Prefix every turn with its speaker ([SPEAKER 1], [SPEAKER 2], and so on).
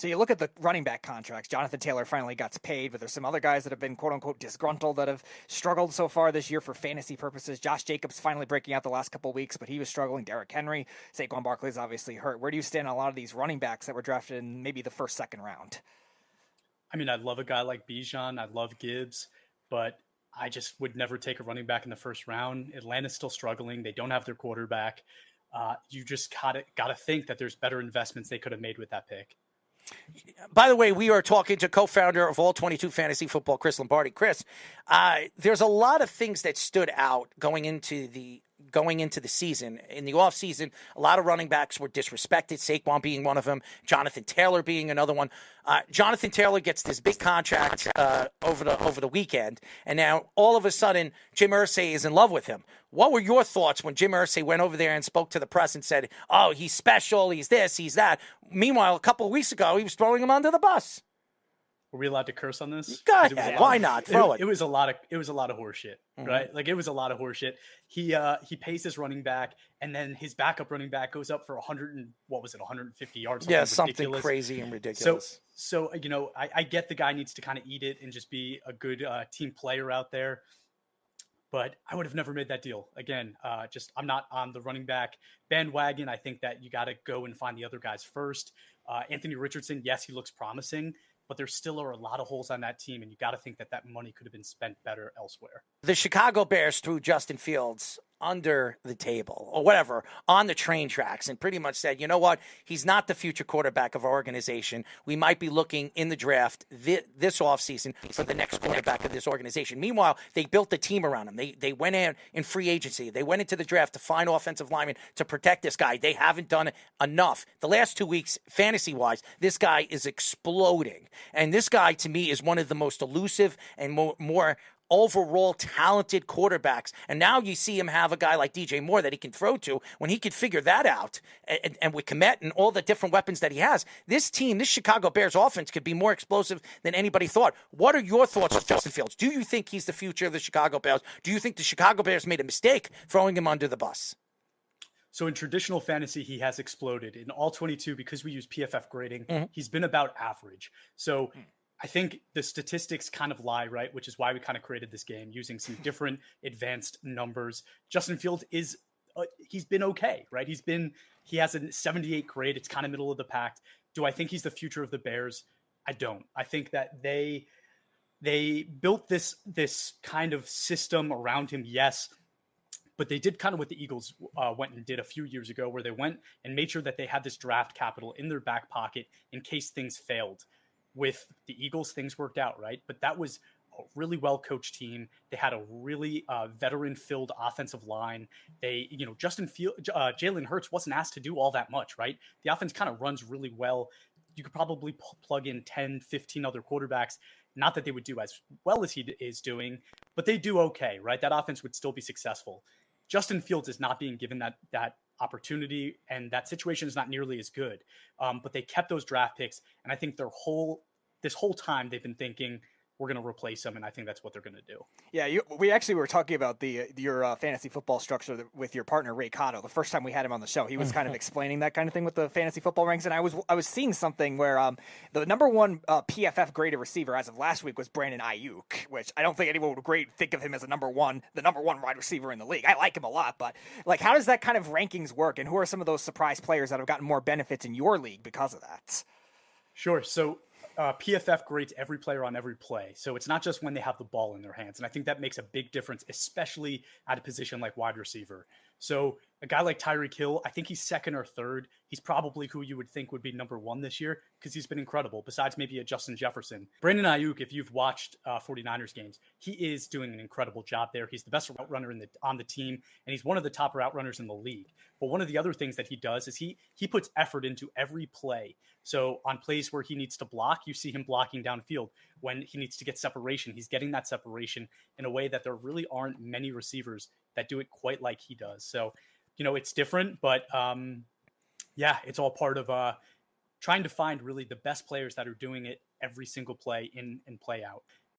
[SPEAKER 1] So you look at the running back contracts. Jonathan Taylor finally got paid, but there's some other guys that have been quote unquote disgruntled that have struggled so far this year for fantasy purposes. Josh Jacobs finally breaking out the last couple of weeks, but he was struggling. Derrick Henry, Saquon Barkley's obviously hurt. Where do you stand on a lot of these running backs that were drafted in maybe the first, second round?
[SPEAKER 2] I mean, I love a guy like Bijan. I love Gibbs, but I just would never take a running back in the first round. Atlanta's still struggling. They don't have their quarterback. You just gotta think that there's better investments they could have made with that pick.
[SPEAKER 3] By the way, we are talking to co-founder of All 22 Fantasy Football, Chris Lombardi. Chris, there's a lot of things that stood out going into the season. In the offseason, a lot of running backs were disrespected, Saquon being one of them, Jonathan Taylor being another one. Jonathan Taylor gets this big contract over the weekend, and now all of a sudden, Jim Irsay is in love with him. What were your thoughts when Jim Irsay went over there and spoke to the press and said, oh, he's special, he's this, he's that? Meanwhile, a couple of weeks ago, he was throwing him under the bus.
[SPEAKER 2] Were we allowed to curse on this?
[SPEAKER 3] Go ahead. Why not? Throw it.
[SPEAKER 2] It was a lot of horseshit, right? Like, it was a lot of horseshit. He pays his running back, and then his backup running back goes up for 150 yards.
[SPEAKER 3] Yeah, something crazy and ridiculous.
[SPEAKER 2] So I get the guy needs to kind of eat it and just be a good team player out there. But I would have never made that deal. Again, I'm not on the running back bandwagon. I think that you got to go and find the other guys first. Anthony Richardson, yes, he looks promising, but there still are a lot of holes on that team, and you got to think that money could have been spent better elsewhere.
[SPEAKER 3] The Chicago Bears threw Justin Fields under the table or whatever on the train tracks and pretty much said, you know what, he's not the future quarterback of our organization. We might be looking in the draft this offseason for the next quarterback of this organization. Meanwhile, they built the team around him. They went in free agency. They went into the draft to find offensive linemen to protect this guy. They haven't done enough. The last 2 weeks, fantasy-wise, this guy is exploding. And this guy, to me, is one of the most elusive and more overall talented quarterbacks. And now you see him have a guy like DJ Moore that he can throw to. When he could figure that out, and with Kmet and all the different weapons that he has, this team, this Chicago Bears offense could be more explosive than anybody thought. What are your thoughts on Justin Fields? Do you think he's the future of the Chicago Bears? Do you think the Chicago Bears made a mistake throwing him under the bus?
[SPEAKER 2] So in traditional fantasy, he has exploded. In all 22, because we use PFF grading, he's been about average. So I think the statistics kind of lie, right? Which is why we kind of created this game using some different advanced numbers. Justin Fields he's been okay, right? He has a 78 grade. It's kind of middle of the pack. Do I think he's the future of the Bears? I don't. I think that they built this kind of system around him. Yes. But they did kind of what the Eagles went and did a few years ago, where they went and made sure that they had this draft capital in their back pocket in case things failed. With the Eagles, things worked out, right? But that was a really well-coached team. They had a really veteran-filled offensive line. Jalen Hurts wasn't asked to do all that much, right? The offense kind of runs really well. You could probably plug in 10, 15 other quarterbacks. Not that they would do as well as he is doing, but they do okay, right? That offense would still be successful. Justin Fields is not being given that opportunity, and that situation is not nearly as good. But they kept those draft picks, and I think this whole time they've been thinking, we're going to replace him, and I think that's what they're going to do.
[SPEAKER 1] Yeah, we actually were talking about your fantasy football structure with your partner Ray Cotto. The first time we had him on the show, he was kind of explaining that kind of thing with the fantasy football ranks, and I was seeing something where the number one PFF graded receiver as of last week was Brandon Aiyuk, which I don't think anyone would think of him as the number one wide receiver in the league. I like him a lot, but like, how does that kind of rankings work, and who are some of those surprise players that have gotten more benefits in your league because of that?
[SPEAKER 2] Sure. So PFF grades every player on every play. So it's not just when they have the ball in their hands. And I think that makes a big difference, especially at a position like wide receiver. So a guy like Tyreek Hill, I think he's second or third. He's probably who you would think would be number one this year because he's been incredible, besides maybe a Justin Jefferson. Brandon Aiyuk, if you've watched 49ers games, he is doing an incredible job there. He's the best route runner on the team, and he's one of the top route runners in the league. But one of the other things that he does is he puts effort into every play. So on plays where he needs to block, you see him blocking downfield. When he needs to get separation, he's getting that separation in a way that there really aren't many receivers that do it quite like he does. So, it's different, but it's all part of trying to find really the best players that are doing it every single play in and play out.